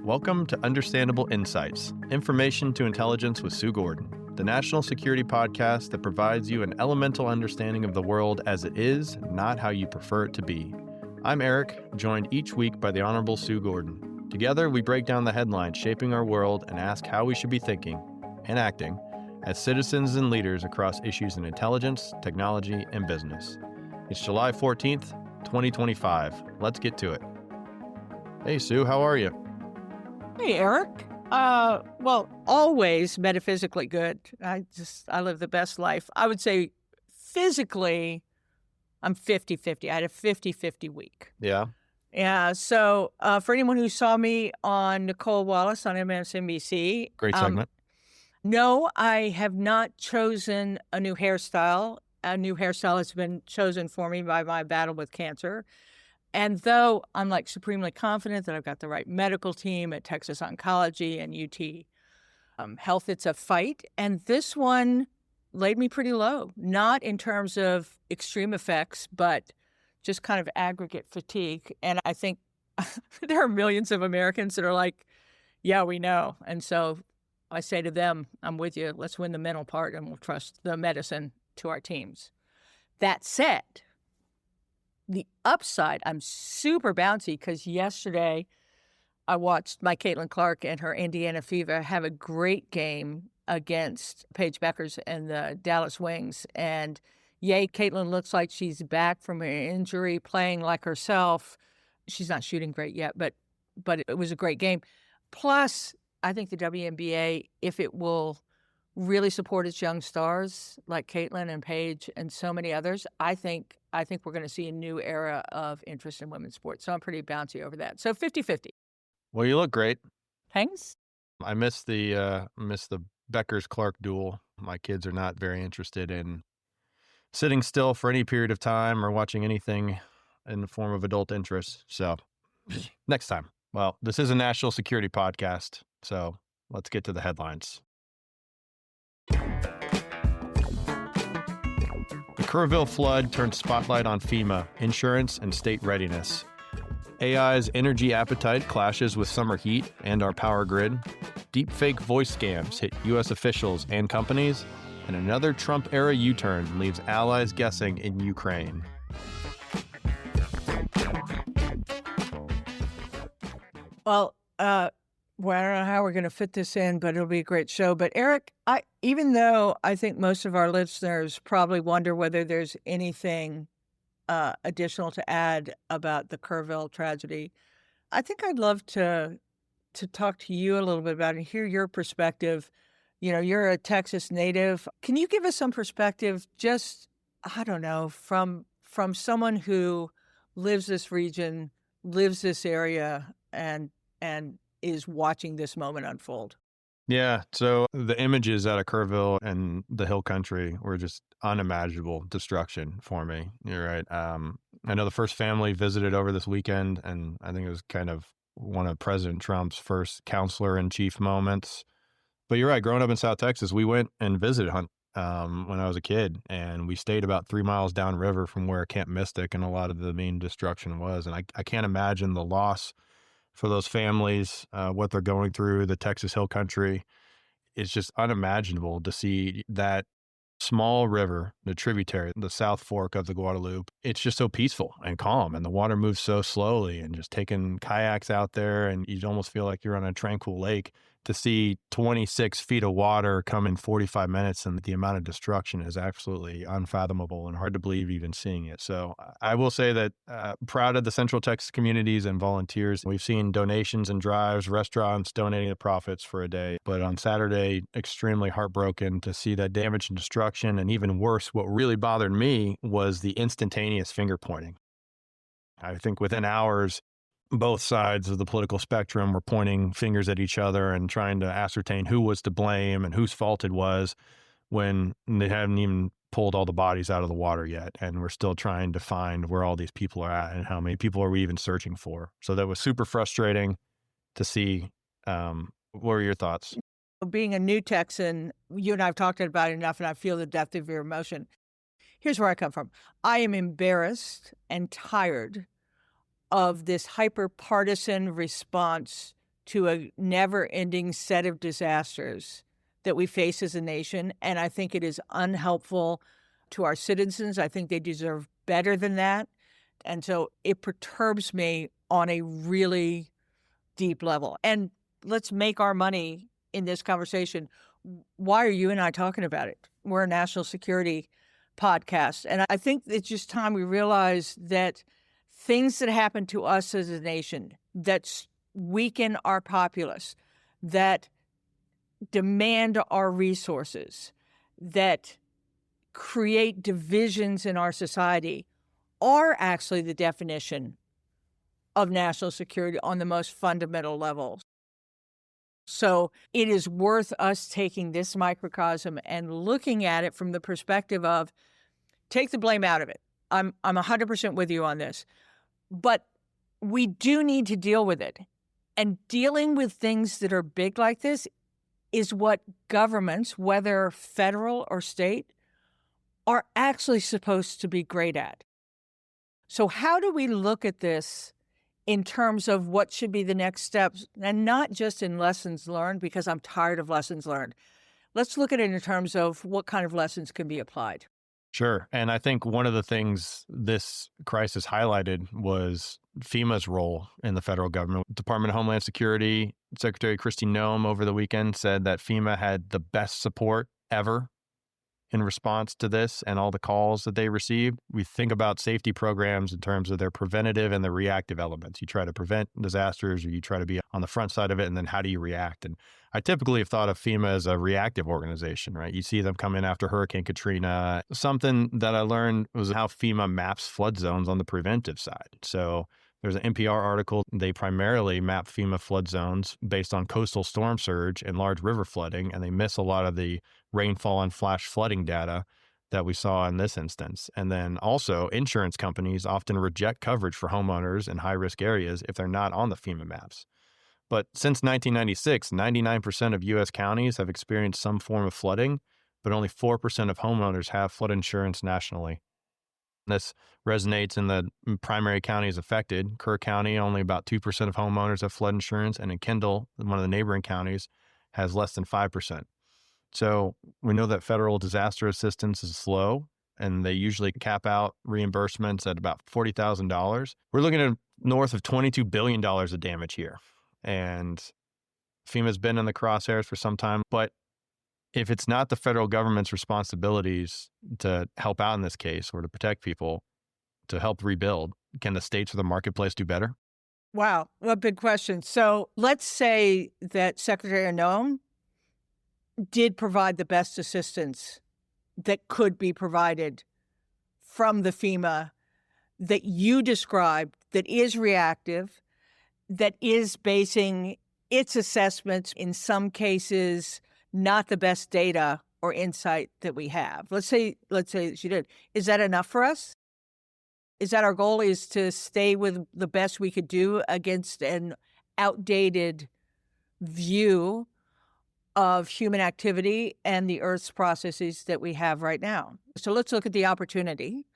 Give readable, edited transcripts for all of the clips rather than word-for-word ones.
Welcome to Understandable Insights, Information to Intelligence with Sue Gordon, the national security podcast that provides you an elemental understanding of the world as it is, not how you prefer it to be. I'm Eric, joined each week by the Honorable Sue Gordon. Together, we break down the headlines shaping our world and ask how we should be thinking and acting as citizens and leaders across issues in intelligence, technology, and business. It's July 14th, 2025. Let's get to it. Hey, Sue, how are you? Hey, Eric. Well, always metaphysically good. I live the best life. I would say physically, I'm 50-50. I had a 50-50 week. Yeah. Yeah. So for anyone who saw me on Nicole Wallace on MSNBC. Great segment. No, I have not chosen a new hairstyle. A new hairstyle has been chosen for me by my battle with cancer. And though I'm supremely confident that I've got the right medical team at Texas Oncology and UT Health, it's a fight. And this one laid me pretty low, not in terms of extreme effects, but just kind of aggregate fatigue. And I think there are millions of Americans that are like, yeah, we know. And so I say to them, I'm with you. Let's win the mental part and we'll trust the medicine to our teams. That said, the upside, I'm super bouncy because yesterday I watched my Caitlin Clark and her Indiana Fever have a great game against Paige Beckers and the Dallas Wings. And yay, Caitlin looks like she's back from her injury, playing like herself. She's not shooting great yet, but it was a great game. Plus, I think the WNBA, if it will really support its young stars like Caitlin and Paige and so many others, I think we're going to see a new era of interest in women's sports. So I'm pretty bouncy over that. So 50-50. Well, you look great. Thanks. I miss the Beckers-Clark duel. My kids are not very interested in sitting still for any period of time or watching anything in the form of adult interest. So next time. Well, this is a national security podcast, so let's get to the headlines. The Kerrville flood turned spotlight on FEMA, insurance, and state readiness. AI's energy appetite clashes with summer heat and our power grid. Deepfake voice scams hit U.S. officials and companies. And another Trump-era U-turn leaves allies guessing in Ukraine. Well, I don't know how we're going to fit this in, but it'll be a great show. But Eric, even though I think most of our listeners probably wonder whether there's anything additional to add about the Kerrville tragedy, I think I'd love to talk to you a little bit about it and hear your perspective. You know, you're a Texas native. Can you give us some perspective, just, I don't know, from someone who lives this region, lives this area, and is watching this moment unfold? Yeah, so the images out of Kerrville and the hill country were just unimaginable destruction for me. You're right. I know the first family visited over this weekend, and I think it was kind of one of President Trump's first counselor-in-chief moments. But you're right, growing up in South Texas, we went and visited when I was a kid, and we stayed about 3 miles downriver from where Camp Mystic and a lot of the main destruction was. And I can't imagine the loss for those families, what they're going through. The Texas Hill Country. It's just unimaginable to see that small river, the tributary, the South Fork of the Guadalupe. It's just so peaceful and calm, and the water moves so slowly, and just taking kayaks out there, and you almost feel like you're on a tranquil lake. To see 26 feet of water come in 45 minutes and the amount of destruction is absolutely unfathomable and hard to believe even seeing it. So I will say that proud of the Central Texas communities and volunteers. We've seen donations and drives, restaurants donating the profits for a day. But on Saturday, extremely heartbroken to see that damage and destruction. And even worse, what really bothered me was the instantaneous finger pointing. I think within hours, both sides of the political spectrum were pointing fingers at each other and trying to ascertain who was to blame and whose fault it was, when they hadn't even pulled all the bodies out of the water yet. And we're still trying to find where all these people are at and how many people are we even searching for. So that was super frustrating to see. What were your thoughts? Being a new Texan, you and I have talked about it enough, and I feel the depth of your emotion. Here's where I come from. I am embarrassed and tired of this hyper-partisan response to a never-ending set of disasters that we face as a nation, and I think it is unhelpful to our citizens. I think they deserve better than that, and so it perturbs me on a really deep level. And let's make our money in this conversation. Why are you and I talking about it? We're a national security podcast, and I think it's just time we realize that things that happen to us as a nation that weaken our populace, that demand our resources, that create divisions in our society are actually the definition of national security on the most fundamental levels. So it is worth us taking this microcosm and looking at it from the perspective of take the blame out of it. I'm 100% with you on this. But we do need to deal with it. And dealing with things that are big like this is what governments, whether federal or state, are actually supposed to be great at. So how do we look at this in terms of what should be the next steps, and not just in lessons learned, because I'm tired of lessons learned. Let's look at it in terms of what kind of lessons can be applied. Sure. And I think one of the things this crisis highlighted was FEMA's role in the federal government. Department of Homeland Security Secretary Kristi Noem over the weekend said that FEMA had the best support ever in response to this and all the calls that they received. We think about safety programs in terms of their preventative and the reactive elements. You try to prevent disasters, or you try to be on the front side of it, and then how do you react? And I typically have thought of FEMA as a reactive organization, right? You see them come in after Hurricane Katrina. Something that I learned was how FEMA maps flood zones on the preventive side. So there's an NPR article. They primarily map FEMA flood zones based on coastal storm surge and large river flooding, and they miss a lot of the rainfall and flash flooding data that we saw in this instance. And then also, insurance companies often reject coverage for homeowners in high-risk areas if they're not on the FEMA maps. But since 1996, 99% of U.S. counties have experienced some form of flooding, but only 4% of homeowners have flood insurance nationally. This resonates in the primary counties affected. Kerr County, only about 2% of homeowners have flood insurance, and in Kendall, one of the neighboring counties, has less than 5%. So we know that federal disaster assistance is slow, and they usually cap out reimbursements at about $40,000. We're looking at north of $22 billion of damage here. And FEMA's been in the crosshairs for some time. But if it's not the federal government's responsibilities to help out in this case or to protect people, to help rebuild, can the states or the marketplace do better? Wow, what a big question. So let's say that Secretary Noem did provide the best assistance that could be provided from the FEMA that you described, that is reactive, that is basing its assessments, in some cases, not the best data or insight that we have. Let's say she did. Is that enough for us? Is that our goal, is to stay with the best we could do against an outdated view of human activity and the Earth's processes that we have right now? So let's look at the opportunity.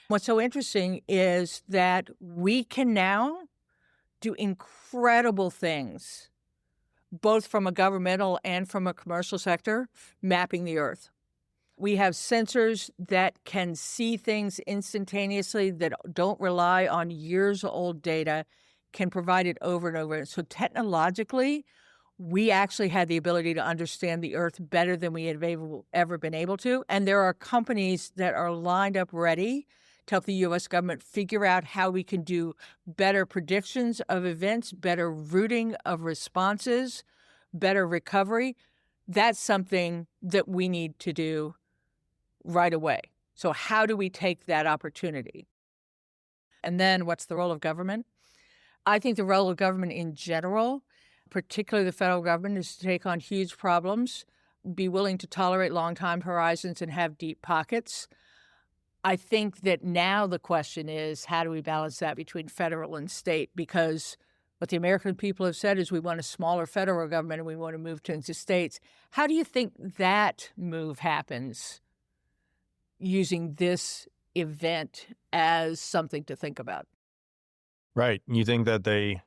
What's so interesting is that we can now do incredible things, both from a governmental and from a commercial sector, mapping the Earth. We have sensors that can see things instantaneously, that don't rely on years-old data, can provide it over and over. So technologically, we actually had the ability to understand the Earth better than we had ever been able to. And there are companies that are lined up ready to help the U.S. government figure out how we can do better predictions of events, better routing of responses, better recovery. That's something that we need to do right away. So how do we take that opportunity? And then what's the role of government? I think the role of government in general, particularly the federal government, is to take on huge problems, be willing to tolerate long time horizons, and have deep pockets. I think that now the question is, how do we balance that between federal and state? Because what the American people have said is we want a smaller federal government and we want to move into states. How do you think that move happens using this event as something to think about? Right. You think that they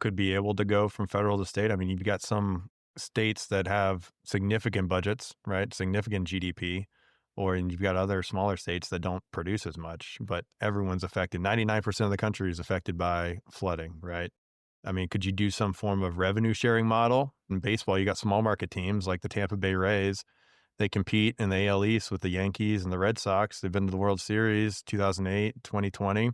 could be able to go from federal to state. I mean, you've got some states that have significant budgets, right? Significant GDP, or and you've got other smaller states that don't produce as much, but everyone's affected. 99% of the country is affected by flooding, right? I mean, could you do some form of revenue sharing model? In baseball, you got small market teams like the Tampa Bay Rays. They compete in the AL East with the Yankees and the Red Sox. They've been to the World Series 2008, 2020.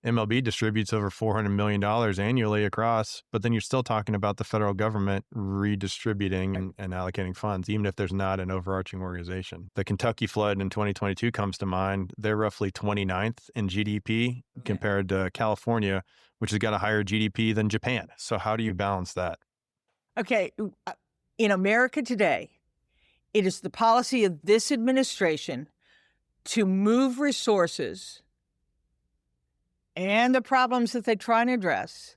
MLB distributes over $400 million annually across, but then you're still talking about the federal government redistributing and allocating funds, even if there's not an overarching organization. The Kentucky flood in 2022 comes to mind. They're roughly 29th in GDP compared to California, which has got a higher GDP than Japan. So how do you balance that? Okay, in America today, it is the policy of this administration to move resources and the problems that they try and address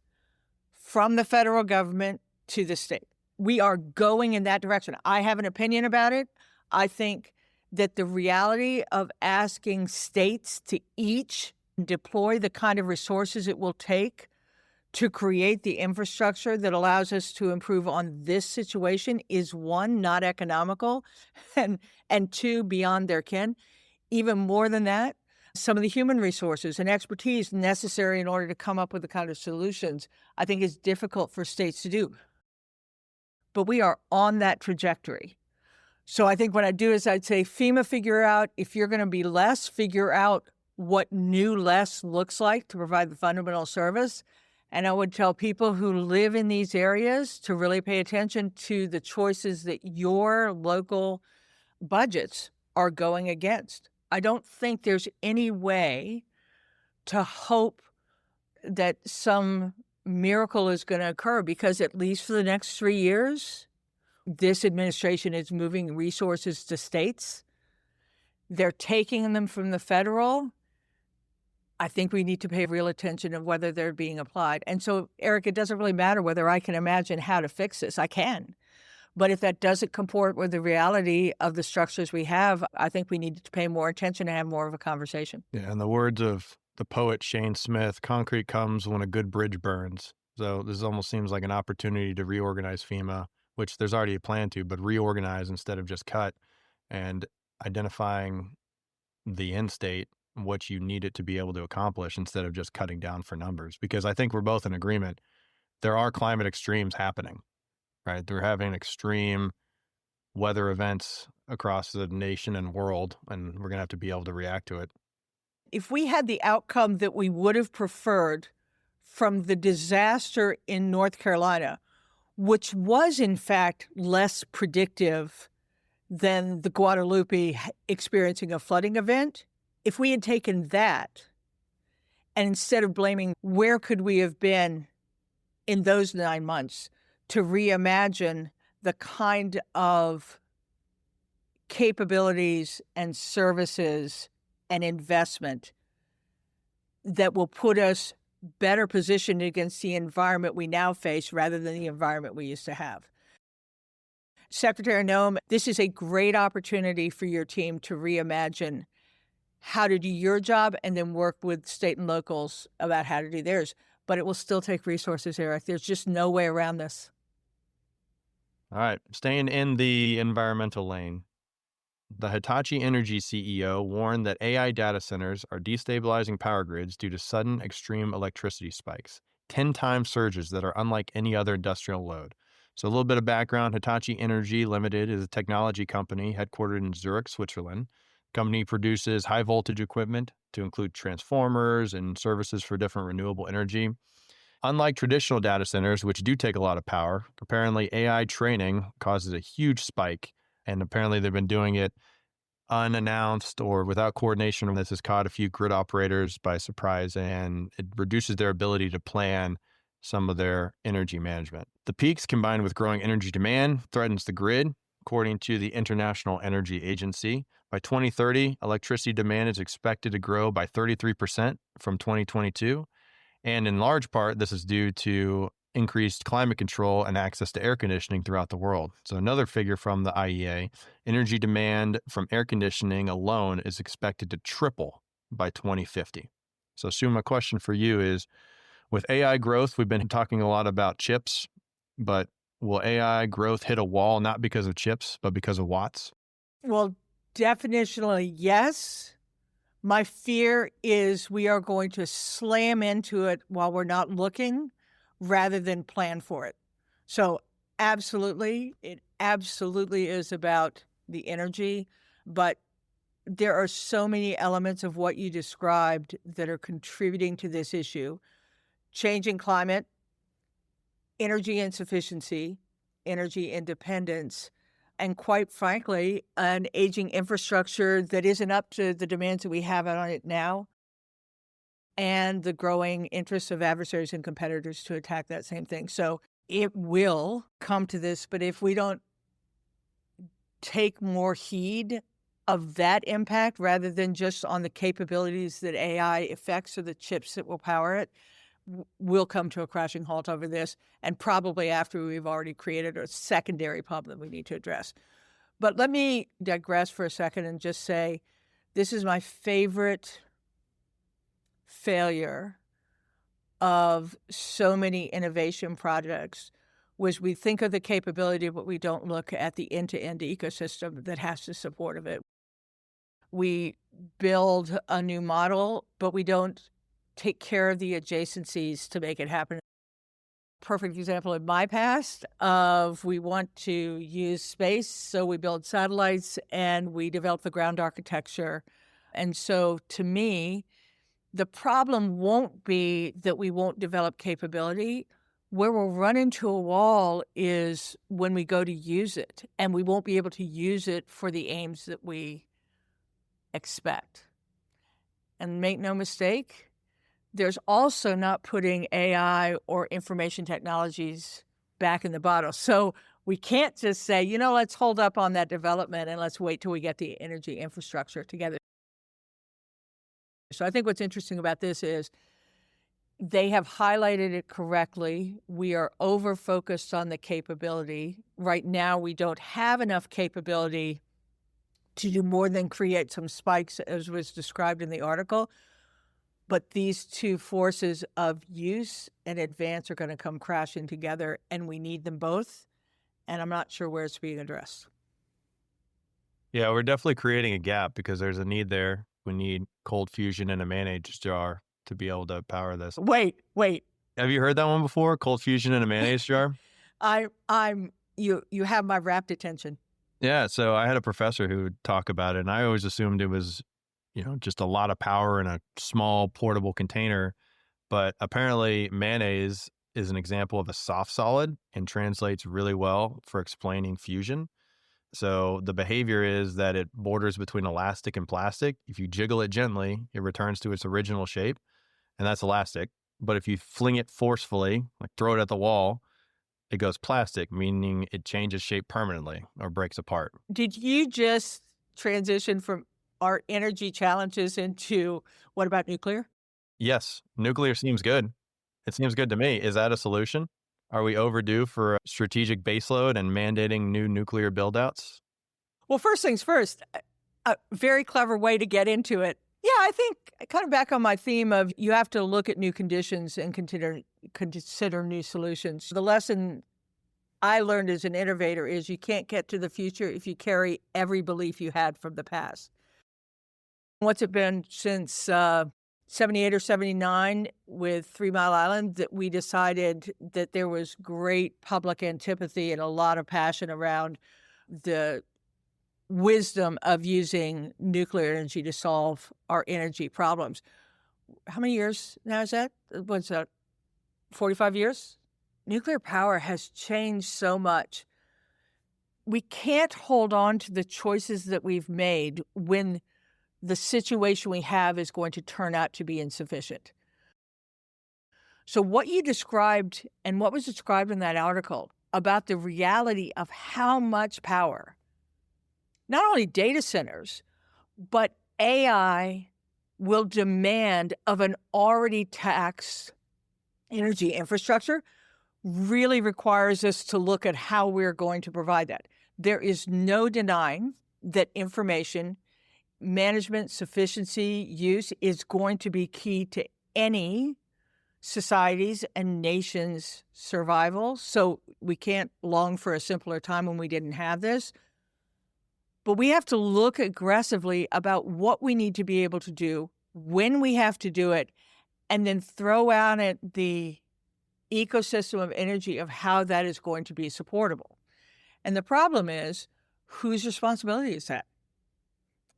from the federal government to the state. We are going in that direction. I have an opinion about it. I think that the reality of asking states to each deploy the kind of resources it will take to create the infrastructure that allows us to improve on this situation is, one, not economical, and two, beyond their ken. Even more than that, some of the human resources and expertise necessary in order to come up with the kind of solutions I think is difficult for states to do. But we are on that trajectory. So I think what I'd do is I'd say, FEMA, figure out if you're going to be less, figure out what new less looks like to provide the fundamental service. And I would tell people who live in these areas to really pay attention to the choices that your local budgets are going against. I don't think there's any way to hope that some miracle is going to occur, because at least for the next 3 years, this administration is moving resources to states. They're taking them from the federal. I think we need to pay real attention of whether they're being applied. And so, Eric, it doesn't really matter whether I can imagine how to fix this. I can. But if that doesn't comport with the reality of the structures we have, I think we need to pay more attention and have more of a conversation. Yeah, in the words of the poet Shane Smith, concrete comes when a good bridge burns. So this almost seems like an opportunity to reorganize FEMA, which there's already a plan to, but reorganize instead of just cut, and identifying the end state, what you need it to be able to accomplish instead of just cutting down for numbers. Because I think we're both in agreement. There are climate extremes happening, right? They're having extreme weather events across the nation and world, and we're going to have to be able to react to it. If we had the outcome that we would have preferred from the disaster in North Carolina, which was in fact less predictive than the Guadalupe experiencing a flooding event, if we had taken that, and instead of blaming where could we have been in those 9 months, to reimagine the kind of capabilities and services and investment that will put us better positioned against the environment we now face rather than the environment we used to have. Secretary Noem, this is a great opportunity for your team to reimagine how to do your job and then work with state and locals about how to do theirs. But it will still take resources, Eric. There's just no way around this. All right, staying in the environmental lane. The Hitachi Energy CEO warned that AI data centers are destabilizing power grids due to sudden extreme electricity spikes, 10 times surges that are unlike any other industrial load. So a little bit of background, Hitachi Energy Limited is a technology company headquartered in Zurich, Switzerland. The company produces high voltage equipment to include transformers and services for different renewable energy. Unlike traditional data centers, which do take a lot of power, apparently AI training causes a huge spike, and apparently they've been doing it unannounced or without coordination. This has caught a few grid operators by surprise, and it reduces their ability to plan some of their energy management. The peaks, combined with growing energy demand, threatens the grid. According to the International Energy Agency, by 2030, electricity demand is expected to grow by 33% from 2022. And in large part, this is due to increased climate control and access to air conditioning throughout the world. So another figure from the IEA, energy demand from air conditioning alone is expected to triple by 2050. So Sue, my question for you is, With AI growth, we've been talking a lot about chips, but will AI growth hit a wall not because of chips, but because of watts? Well, definitionally, yes. My fear is we are going to slam into it while we're not looking rather than plan for it. So, absolutely, it absolutely is about the energy, but there are so many elements of what you described that are contributing to this issue. Changing climate, energy insufficiency, energy independence, and quite frankly, an aging infrastructure that isn't up to the demands that we have on it now, and the growing interests of adversaries and competitors to attack that same thing. So it will come to this, but if we don't take more heed of that impact rather than just on the capabilities that AI affects or the chips that will power it, we'll come to a crashing halt over this, and probably after we've already created a secondary problem that we need to address. But let me digress for a second and just say this is my favorite failure of so many innovation projects was we think of the capability, but we don't look at the end-to-end ecosystem that has to support of it. We build a new model, but we don't take care of the adjacencies to make it happen. Perfect example in my past of we want to use space, so we build satellites and we develop the ground architecture. And so to me, the problem won't be that we won't develop capability. Where we'll run into a wall is when we go to use it, and we won't be able to use it for the aims that we expect. And make no mistake, there's also not putting AI or information technologies back in the bottle. So we can't just say, let's hold up on that development and let's wait till we get the energy infrastructure together. So I think what's interesting about this is they have highlighted it correctly. We are over-focused on the capability. Right now, we don't have enough capability to do more than create some spikes, as was described in the article. But these two forces of use and advance are going to come crashing together, and we need them both. And I'm not sure where it's being addressed. Yeah, we're definitely creating a gap because there's a need there. We need cold fusion in a mayonnaise jar to be able to power this. Wait. Have you heard that one before? Cold fusion in a mayonnaise jar? You have my rapt attention. Yeah, so I had a professor who would talk about it, and I always assumed it was, just a lot of power in a small portable container. But apparently, mayonnaise is an example of a soft solid and translates really well for explaining fusion. So the behavior is that it borders between elastic and plastic. If you jiggle it gently, it returns to its original shape, and that's elastic. But if you fling it forcefully, like throw it at the wall, it goes plastic, meaning it changes shape permanently or breaks apart. Did you just transition from our energy challenges into what about nuclear? Yes, nuclear seems good. It seems good to me. Is that a solution? Are we overdue for a strategic baseload and mandating new nuclear buildouts? Well, first things first, a very clever way to get into it. Yeah, I think kind of back on my theme of you have to look at new conditions and consider new solutions. The lesson I learned as an innovator is you can't get to the future if you carry every belief you had from the past. What's it been since 78 or 79 with 3 Mile Island that we decided that there was great public antipathy and a lot of passion around the wisdom of using nuclear energy to solve our energy problems. How many years now is that? What's that? 45 years? Nuclear power has changed so much. We can't hold on to the choices that we've made when the situation we have is going to turn out to be insufficient. So what you described and what was described in that article about the reality of how much power not only data centers, but AI will demand of an already taxed energy infrastructure really requires us to look at how we're going to provide that. There is no denying that information management, sufficiency, use is going to be key to any societies and nations' survival. So we can't long for a simpler time when we didn't have this. But we have to look aggressively about what we need to be able to do, when we have to do it, and then throw out at the ecosystem of energy of how that is going to be supportable. And the problem is, whose responsibility is that?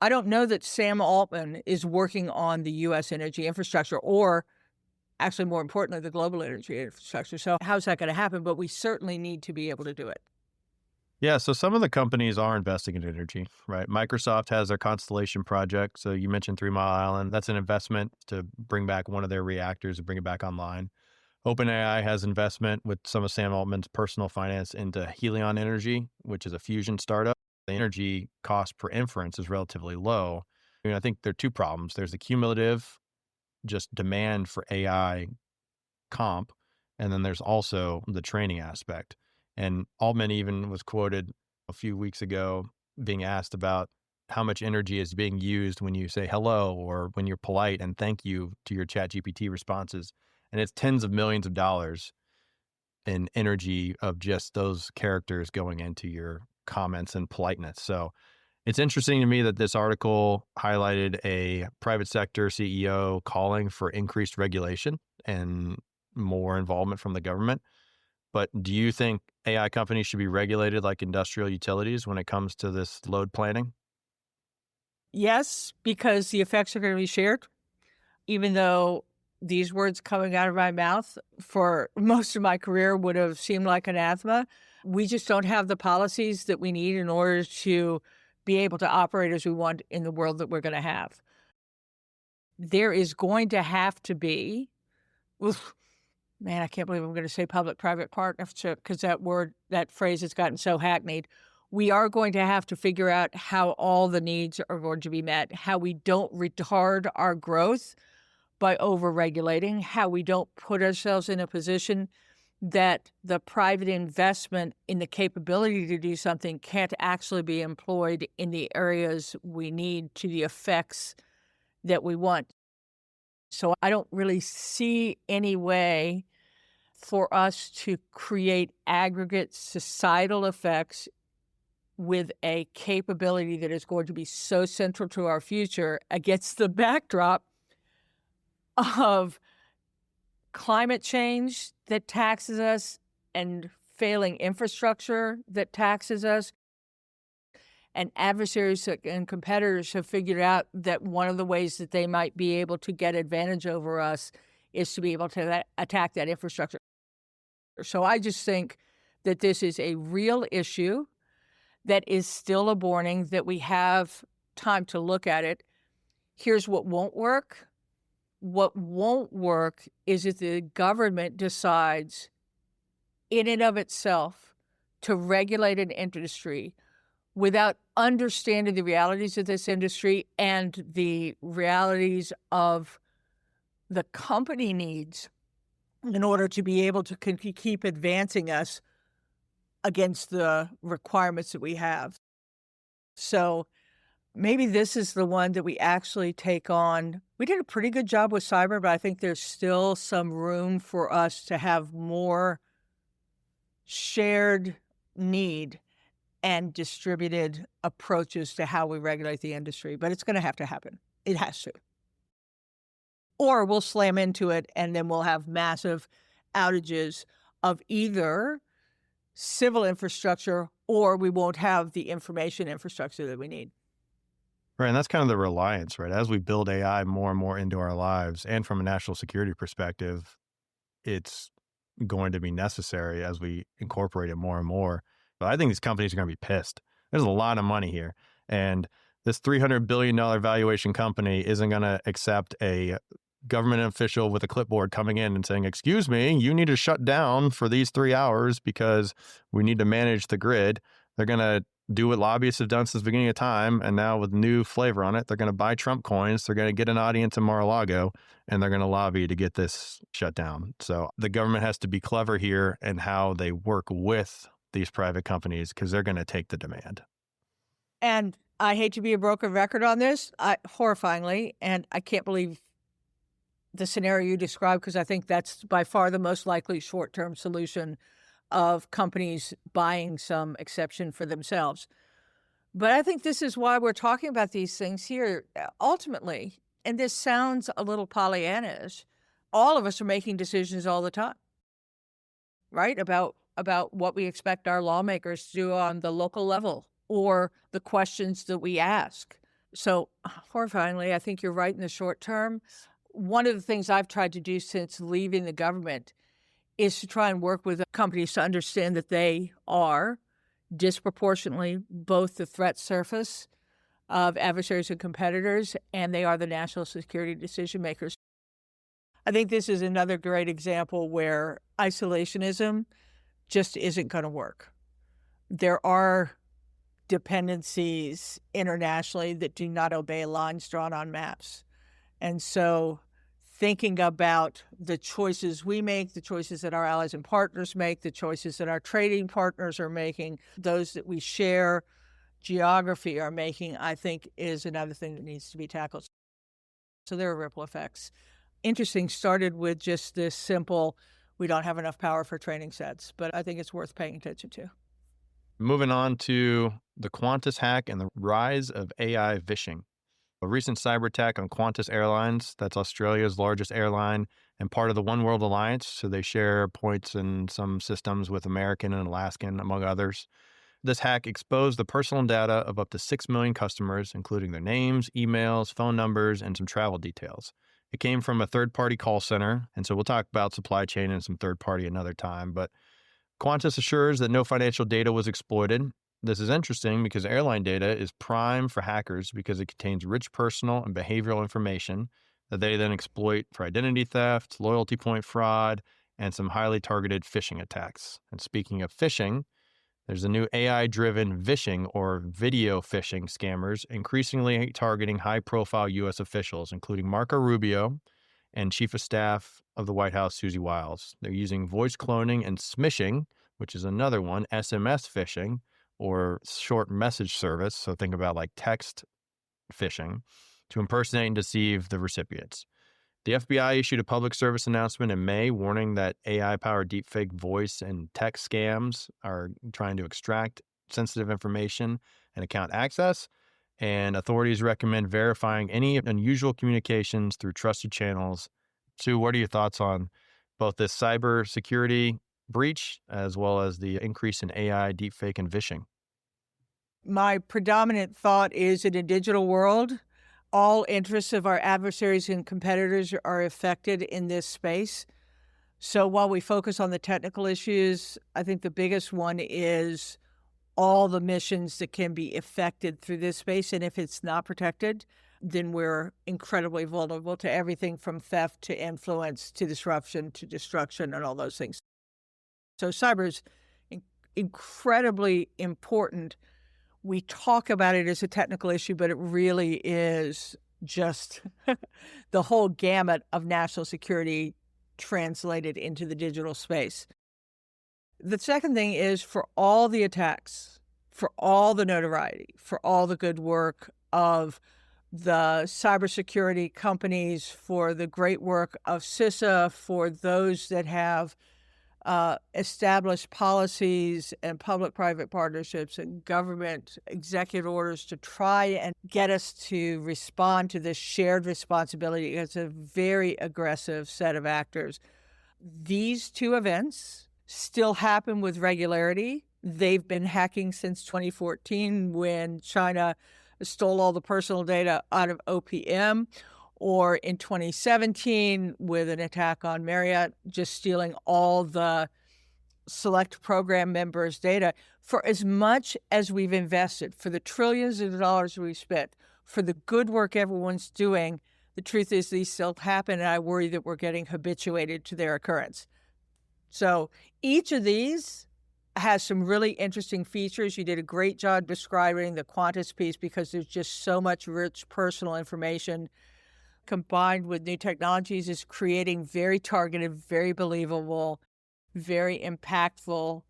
I don't know that Sam Altman is working on the U.S. energy infrastructure or actually, more importantly, the global energy infrastructure. So how's that going to happen? But we certainly need to be able to do it. Yeah, so some of the companies are investing in energy, right? Microsoft has their Constellation project. So you mentioned 3 Mile Island. That's an investment to bring back one of their reactors and bring it back online. OpenAI has investment with some of Sam Altman's personal finance into Helion Energy, which is a fusion startup. The energy cost per inference is relatively low. I think there are two problems. There's the cumulative just demand for AI comp, and then there's also the training aspect. And Altman even was quoted a few weeks ago being asked about how much energy is being used when you say hello or when you're polite and thank you to your chat GPT responses. And it's tens of millions of dollars in energy of just those characters going into your comments and politeness. So it's interesting to me that this article highlighted a private sector CEO calling for increased regulation and more involvement from the government. But do you think AI companies should be regulated like industrial utilities when it comes to this load planning? Yes, because the effects are going to be shared, even though these words coming out of my mouth for most of my career would have seemed like anathema. We just don't have the policies that we need in order to be able to operate as we want in the world that we're going to have. There is going to have to be, oof, man, I can't believe I'm going to say public-private partnership because that phrase has gotten so hackneyed. We are going to have to figure out how all the needs are going to be met, how we don't retard our growth by over-regulating, how we don't put ourselves in a position that the private investment in the capability to do something can't actually be employed in the areas we need to the effects that we want. So I don't really see any way for us to create aggregate societal effects with a capability that is going to be so central to our future against the backdrop of climate change that taxes us and failing infrastructure that taxes us. And adversaries and competitors have figured out that one of the ways that they might be able to get advantage over us is to be able to attack that infrastructure. So I just think that this is a real issue that is still a warning, that we have time to look at it. Here's what won't work. What won't work is if the government decides in and of itself to regulate an industry without understanding the realities of this industry and the realities of the company needs in order to be able to keep advancing us against the requirements that we have. So maybe this is the one that we actually take on. We did a pretty good job with cyber, but I think there's still some room for us to have more shared need and distributed approaches to how we regulate the industry. But it's going to happen. It has to. Or we'll slam into it and then we'll have massive outages of either civil infrastructure or we won't have the information infrastructure that we need. Right. And that's kind of the reliance, right? As we build AI more and more into our lives, and from a national security perspective, it's going to be necessary as we incorporate it more and more. But I think these companies are going to be pissed. There's a lot of money here. And this $300 billion valuation company isn't going to accept a government official with a clipboard coming in and saying, excuse me, you need to shut down for these 3 hours because we need to manage the grid. They're going to do what lobbyists have done since the beginning of time. And now with new flavor on it, they're going to buy Trump coins. They're going to get an audience in Mar-a-Lago and they're going to lobby to get this shut down. So the government has to be clever here in how they work with these private companies because they're going to take the demand. And I hate to be a broken record on this, horrifyingly, and I can't believe the scenario you described, because I think that's by far the most likely short-term solution of companies buying some exception for themselves. But I think this is why we're talking about these things here. Ultimately, and this sounds a little Pollyannish, all of us are making decisions all the time, right? About what we expect our lawmakers to do on the local level or the questions that we ask. So, horrifyingly, I think you're right in the short term. One of the things I've tried to do since leaving the government is to try and work with companies to understand that they are disproportionately both the threat surface of adversaries and competitors, and they are the national security decision makers. I think this is another great example where isolationism just isn't going to work. There are dependencies internationally that do not obey lines drawn on maps. And so thinking about the choices we make, the choices that our allies and partners make, the choices that our trading partners are making, those that we share geography are making, I think is another thing that needs to be tackled. So there are ripple effects. Interesting, started with just this simple, we don't have enough power for training sets, but I think it's worth paying attention to. Moving on to the Qantas hack and the rise of AI phishing. A recent cyber attack on Qantas Airlines, that's Australia's largest airline and part of the One World Alliance. So they share points and some systems with American and Alaskan, among others. This hack exposed the personal data of up to 6 million customers, including their names, emails, phone numbers, and some travel details. It came from a third-party call center, and so we'll talk about supply chain and some third-party another time, but Qantas assures that no financial data was exploited. This is interesting because airline data is prime for hackers because it contains rich personal and behavioral information that they then exploit for identity theft, loyalty point fraud, and some highly targeted phishing attacks. And speaking of phishing, there's a new AI-driven vishing or video phishing scammers increasingly targeting high-profile U.S. officials, including Marco Rubio and Chief of Staff of the White House, Susie Wiles. They're using voice cloning and smishing, which is another one, SMS phishing, or short message service. So think about like text phishing to impersonate and deceive the recipients. The FBI issued a public service announcement in May warning that AI-powered deepfake voice and text scams are trying to extract sensitive information and account access, and authorities recommend verifying any unusual communications through trusted channels. Sue, what are your thoughts on both this cyber security breach as well as the increase in AI, deepfake, and phishing? My predominant thought is in a digital world, all interests of our adversaries and competitors are affected in this space. So while we focus on the technical issues, I think the biggest one is all the missions that can be affected through this space. And if it's not protected, then we're incredibly vulnerable to everything from theft to influence to disruption to destruction and all those things. So cyber is incredibly important. We talk about it as a technical issue, but it really is just the whole gamut of national security translated into the digital space. The second thing is for all the attacks, for all the notoriety, for all the good work of the cybersecurity companies, for the great work of CISA, for those that have established policies and public-private partnerships and government executive orders to try and get us to respond to this shared responsibility. It's a very aggressive set of actors. These two events still happen with regularity. They've been hacking since 2014 when China stole all the personal data out of OPM, or in 2017 with an attack on Marriott, just stealing all the select program members' data. For as much as we've invested, for the trillions of dollars we've spent, for the good work everyone's doing, the truth is these still happen, and I worry that we're getting habituated to their occurrence. So each of these has some really interesting features. You did a great job describing the Qantas piece because there's just so much rich personal information combined with new technologies is creating very targeted, very believable, very impactful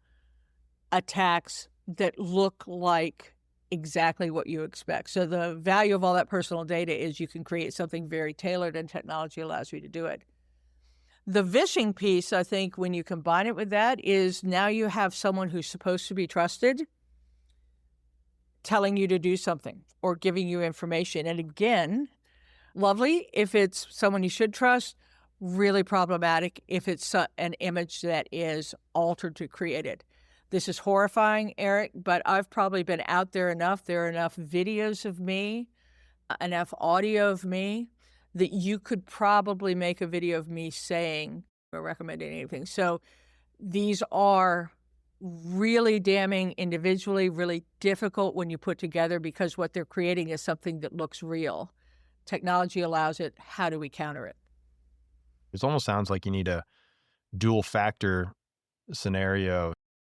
attacks that look like exactly what you expect. So the value of all that personal data is you can create something very tailored, and technology allows you to do it. The vishing piece, I think, when you combine it with that, is now you have someone who's supposed to be trusted telling you to do something or giving you information. And again, lovely if it's someone you should trust, really problematic if it's an image that is altered to create it. This is horrifying, Eric, but I've probably been out there enough. There are enough videos of me, enough audio of me, that you could probably make a video of me saying or recommending anything. So these are really damning individually, really difficult when you put together, because what they're creating is something that looks real. Technology allows it. How do we counter it? It almost sounds like you need a dual factor scenario.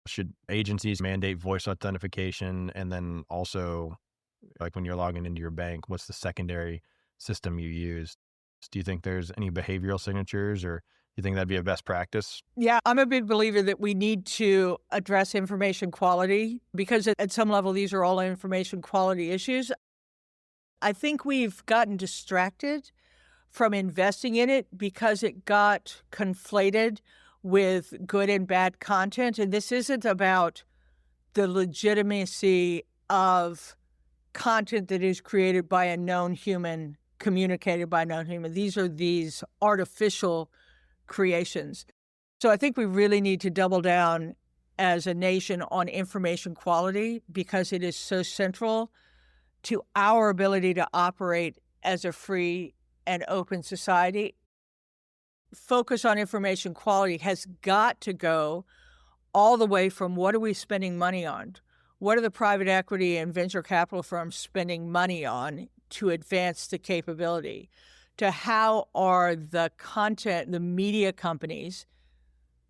Should agencies mandate voice authentication? And then also, like when you're logging into your bank, what's the secondary system you use? Do you think there's any behavioral signatures, or do you think that'd be a best practice? Yeah, I'm a big believer that we need to address information quality, because at some level, these are all information quality issues. I think we've gotten distracted from investing in it because it got conflated with good and bad content. And this isn't about the legitimacy of content that is created by a known human, communicated by a known human. These are these artificial creations. So I think we really need to double down as a nation on information quality, because it is so central to our ability to operate as a free and open society. Focus on information quality has got to go all the way from what are we spending money on? What are the private equity and venture capital firms spending money on to advance the capability? To how are the content, the media companies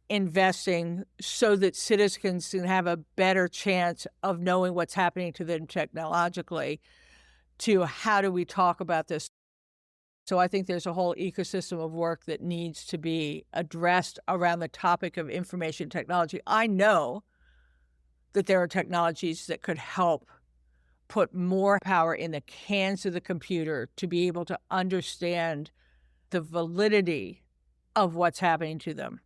investing so that citizens can have a better chance of knowing what's happening to them technologically, to how do we talk about this? So I think there's a whole ecosystem of work that needs to be addressed around the topic of information technology. I know that there are technologies that could help put more power in the hands of the computer to be able to understand the validity of what's happening to them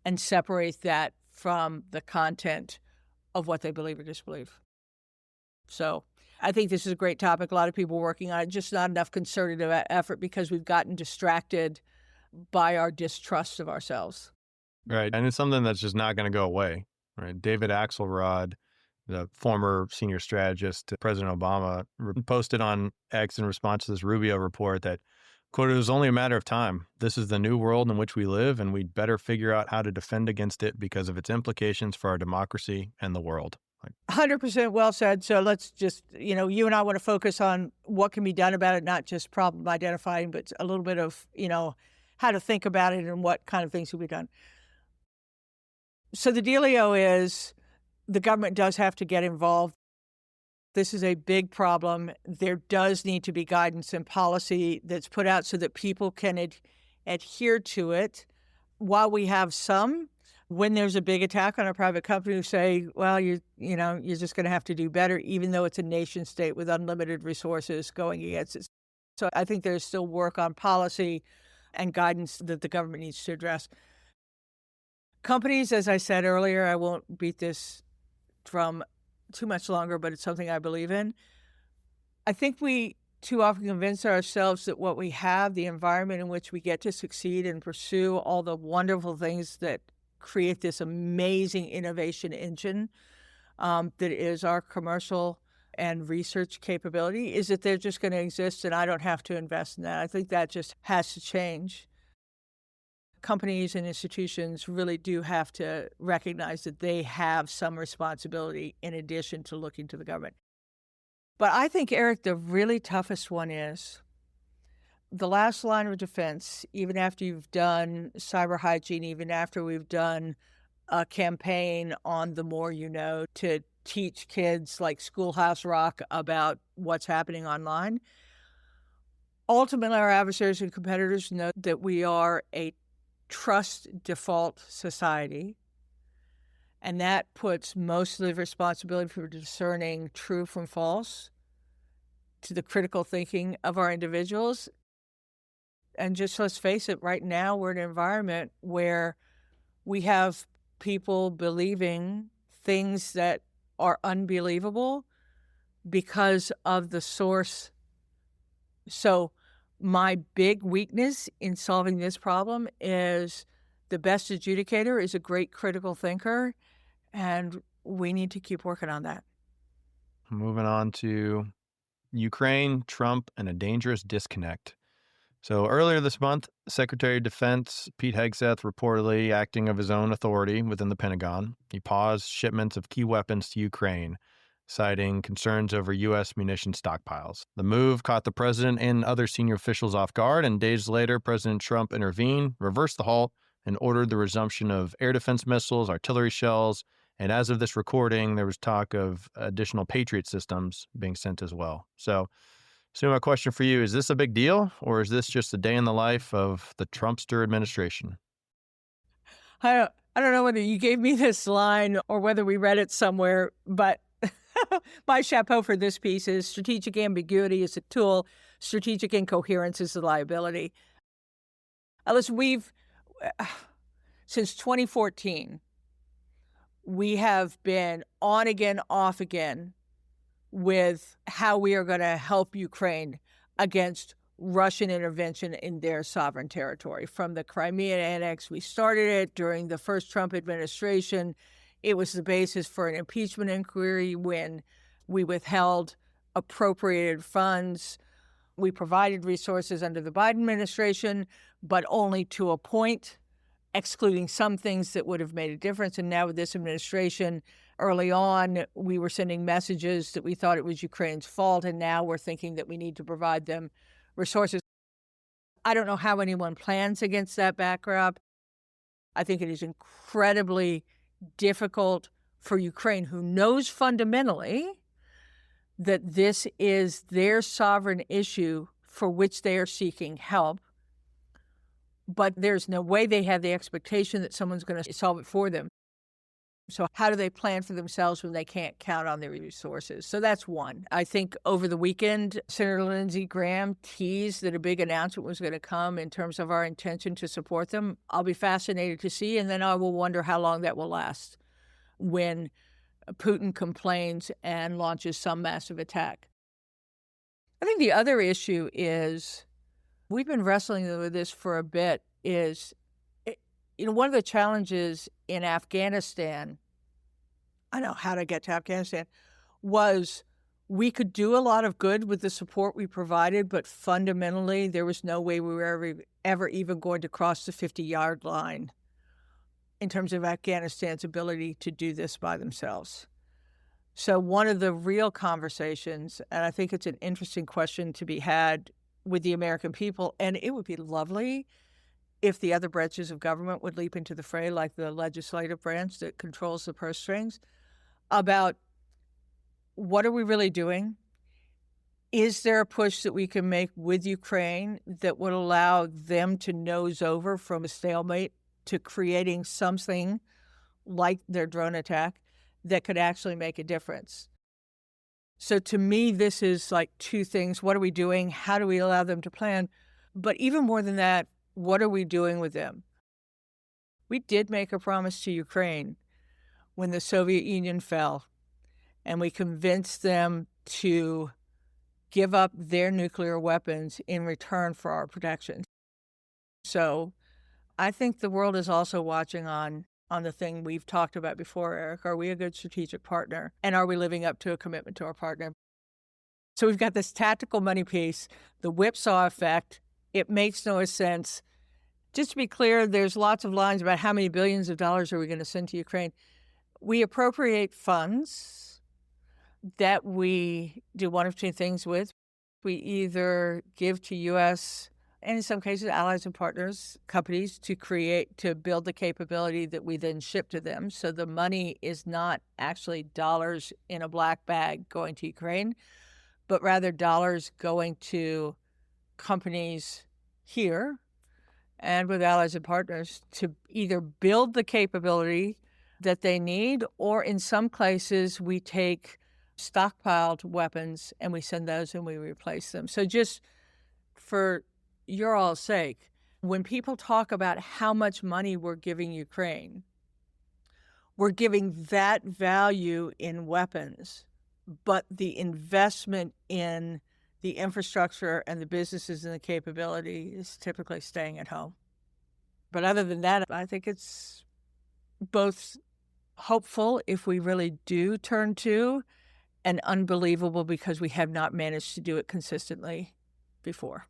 and separate that from the content of what they believe or disbelieve. So I think this is a great topic. A lot of people working on it, just not enough concerted effort because we've gotten distracted by our distrust of ourselves. Right. And it's something that's just not going to go away. Right. David Axelrod, the former senior strategist to President Obama, posted on X in response to this Rubio report that, quote, "It was only a matter of time. This is the new world in which we live, and we'd better figure out how to defend against it because of its implications for our democracy and the world." 100% well said. So let's just, you and I want to focus on what can be done about it, not just problem identifying, but a little bit of, how to think about it and what kind of things will be done. So the dealio is the government does have to get involved. This is a big problem. There does need to be guidance and policy that's put out so that people can adhere to it. While we have some, when there's a big attack on a private company who say, well, you're just going to have to do better, even though it's a nation state with unlimited resources going against it. So I think there's still work on policy and guidance that the government needs to address. Companies, as I said earlier, I won't beat this drum too much longer, but it's something I believe in. I think we too often convince ourselves that what we have, the environment in which we get to succeed and pursue all the wonderful things that create this amazing innovation engine that is our commercial and research capability, is that they're just going to exist and I don't have to invest in that. I think that just has to change. Companies and institutions really do have to recognize that they have some responsibility in addition to looking to the government. But I think, Eric, the really toughest one is the last line of defense, even after you've done cyber hygiene, even after we've done a campaign on The More You Know to teach kids like Schoolhouse Rock about what's happening online. Ultimately, our adversaries and competitors know that we are a trust default society And that puts most of the responsibility for discerning true from false to the critical thinking of our individuals. And just let's face it, right now we're in an environment where we have people believing things that are unbelievable because of the source. So my big weakness in solving this problem is the best adjudicator is a great critical thinker, and we need to keep working on that. Moving on to Ukraine, Trump, and a dangerous disconnect. So earlier this month, Secretary of Defense Pete Hegseth reportedly acting of his own authority within the Pentagon. He paused shipments of key weapons to Ukraine, citing concerns over U.S. munition stockpiles. The move caught the president and other senior officials off guard, and days later, President Trump intervened, reversed the halt, and ordered the resumption of air defense missiles, artillery shells, and as of this recording, there was talk of additional Patriot systems being sent as well. So my question for you, is this a big deal, or is this just a day in the life of the Trumpster administration? I don't know whether you gave me this line or whether we read it somewhere, but my chapeau for this piece is strategic ambiguity is a tool, strategic incoherence is a liability. Listen, since 2014, we have been on again, off again with how we are going to help Ukraine against Russian intervention in their sovereign territory. From the Crimean annex, we started it during the first Trump administration. It was the basis for an impeachment inquiry when we withheld appropriated funds. We provided resources under the Biden administration, but only to a point, excluding some things that would have made a difference. And now with this administration, early on, we were sending messages that we thought it was Ukraine's fault, and now we're thinking that we need to provide them resources. I don't know how anyone plans against that backdrop. I think it is incredibly difficult for Ukraine, who knows fundamentally that this is their sovereign issue for which they are seeking help, but there's no way they have the expectation that someone's going to solve it for them. So how do they plan for themselves when they can't count on their resources? So that's one. I think over the weekend, Senator Lindsey Graham teased that a big announcement was going to come in terms of our intention to support them. I'll be fascinated to see, and then I will wonder how long that will last when Putin complains and launches some massive attack. I think the other issue is, we've been wrestling with this for a bit, is one of the challenges in Afghanistan, I know how to get to Afghanistan, was we could do a lot of good with the support we provided, but fundamentally there was no way we were ever even going to cross the 50-yard line in terms of Afghanistan's ability to do this by themselves. So one of the real conversations, and I think it's an interesting question to be had with the American people, and it would be lovely if the other branches of government would leap into the fray, like the legislative branch that controls the purse strings, about what are we really doing? Is there a push that we can make with Ukraine that would allow them to nose over from a stalemate to creating something like their drone attack that could actually make a difference? So to me, this is like two things. What are we doing? How do we allow them to plan? But even more than that, what are we doing with them? We did make a promise to Ukraine when the Soviet Union fell, and we convinced them to give up their nuclear weapons in return for our protection. So I think the world is also watching on the thing we've talked about before, Eric. Are we a good strategic partner? And are we living up to a commitment to our partner? So we've got this tactical money piece, the whipsaw effect. It makes no sense. Just to be clear, there's lots of lines about how many billions of dollars are we going to send to Ukraine. We appropriate funds that we do one of two things with. We either give to U.S. and in some cases allies and partners, companies, to build the capability that we then ship to them. So the money is not actually dollars in a black bag going to Ukraine, but rather dollars going to companies here and with allies and partners to either build the capability that they need, or in some places we take stockpiled weapons and we send those and we replace them. So just for your all's sake, when people talk about how much money we're giving Ukraine, we're giving that value in weapons, but the investment in the infrastructure and the businesses and the capability is typically staying at home. But other than that, I think it's both hopeful if we really do turn to, and unbelievable because we have not managed to do it consistently before.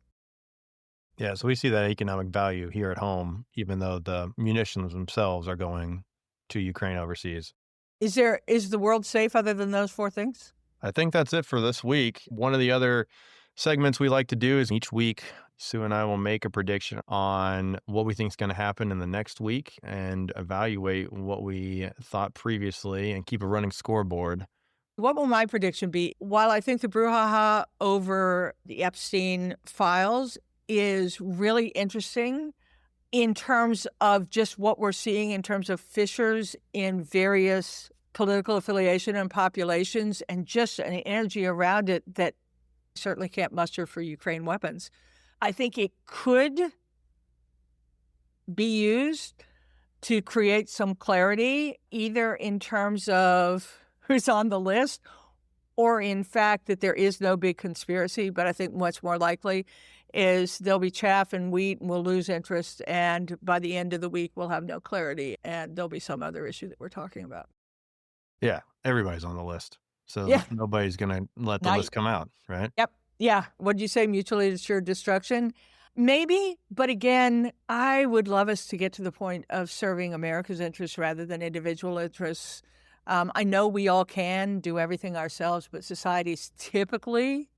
Yeah, so we see that economic value here at home, even though the munitions themselves are going to Ukraine overseas. Is the world safe other than those four things? I think that's it for this week. One of the other segments we like to do is each week, Sue and I will make a prediction on what we think is going to happen in the next week and evaluate what we thought previously and keep a running scoreboard. What will my prediction be? While I think the brouhaha over the Epstein files is really interesting in terms of just what we're seeing in terms of fissures in various political affiliation and populations, and just an energy around it that certainly can't muster for Ukraine weapons. I think it could be used to create some clarity, either in terms of who's on the list, or in fact that there is no big conspiracy. But I think what's more likely is there'll be chaff and wheat and we'll lose interest. And by the end of the week, we'll have no clarity and there'll be some other issue that we're talking about. Yeah, everybody's on the list. So Yeah. nobody's going to let the list come out, right? Yep. Yeah. What did you say? Mutually assured destruction? Maybe. But again, I would love us to get to the point of serving America's interests rather than individual interests. I know we all can do everything ourselves, but societies typically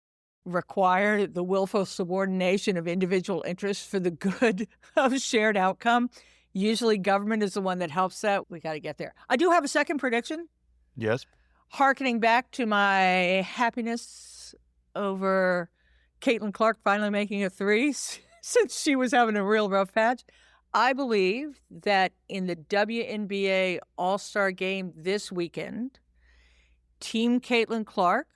require the willful subordination of individual interests for the good of a shared outcome. Usually government is the one that helps that. We got to get there. I do have a second prediction. Yes. Harkening back to my happiness over Caitlin Clark finally making a three since she was having a real rough patch. I believe that in the WNBA All-Star Game this weekend, Team Caitlin Clark,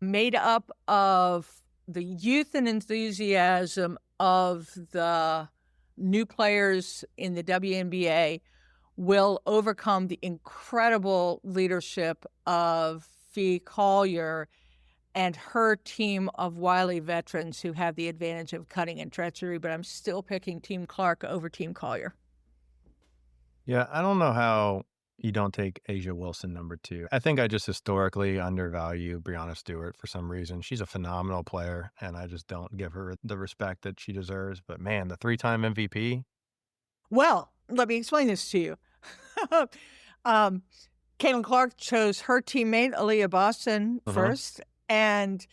made up of the youth and enthusiasm of the new players in the WNBA, will overcome the incredible leadership of Fee Collier and her team of wily veterans who have the advantage of cutting and treachery, but I'm still picking Team Clark over Team Collier. Yeah, I don't know how you don't take Asia Wilson number 2. I think I just historically undervalue Breonna Stewart for some reason. She's a phenomenal player, and I just don't give her the respect that she deserves. But man, the 3-time MVP. Well, let me explain this to you. Caitlin Clark chose her teammate, Aaliyah Boston, first, and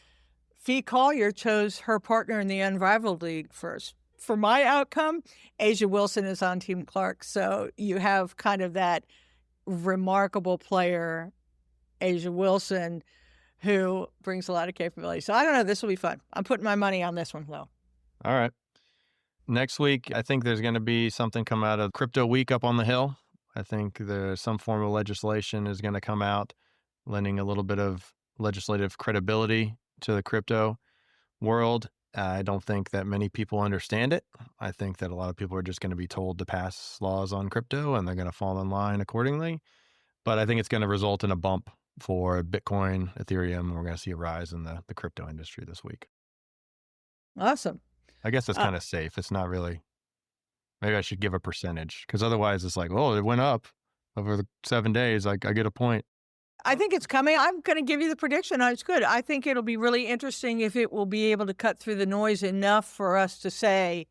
Fee Collier chose her partner in the Unrivaled League first. For my outcome, Asia Wilson is on Team Clark. So you have kind of that remarkable player, Asia Wilson, who brings a lot of capability. So I don't know. This will be fun. I'm putting my money on this one, though. All right. Next week, I think there's going to be something come out of Crypto Week up on the Hill. I think there's some form of legislation is going to come out, lending a little bit of legislative credibility to the crypto world. I don't think that many people understand it. I think that a lot of people are just going to be told to pass laws on crypto and they're going to fall in line accordingly. But I think it's going to result in a bump for Bitcoin, Ethereum. We're going to see a rise in the crypto industry this week. Awesome. I guess it's kind of safe. It's not really. Maybe I should give a percentage because otherwise it's like, oh, it went up over the 7 days. I get a point. I think it's coming. I'm going to give you the prediction. It's good. I think it'll be really interesting if it will be able to cut through the noise enough for us to say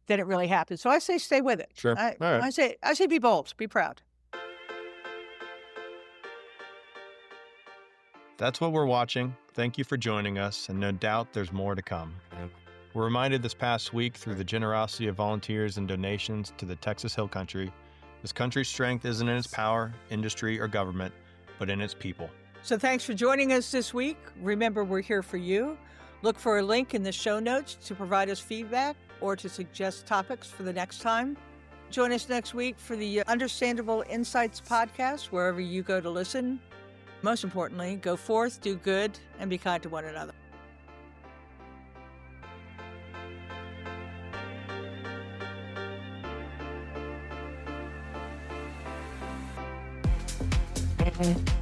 that it really happened. So I say stay with it. Sure. All right. I say be bold, be proud. That's what we're watching. Thank you for joining us, and no doubt there's more to come. We're reminded this past week through the generosity of volunteers and donations to the Texas Hill Country, this country's strength isn't in its power, industry, or government, but in its people. So thanks for joining us this week. Remember, we're here for you. Look for a link in the show notes to provide us feedback or to suggest topics for the next time. Join us next week for the Understandable Insights podcast, wherever you go to listen. Most importantly, go forth, do good, and be kind to one another. Mm-hmm.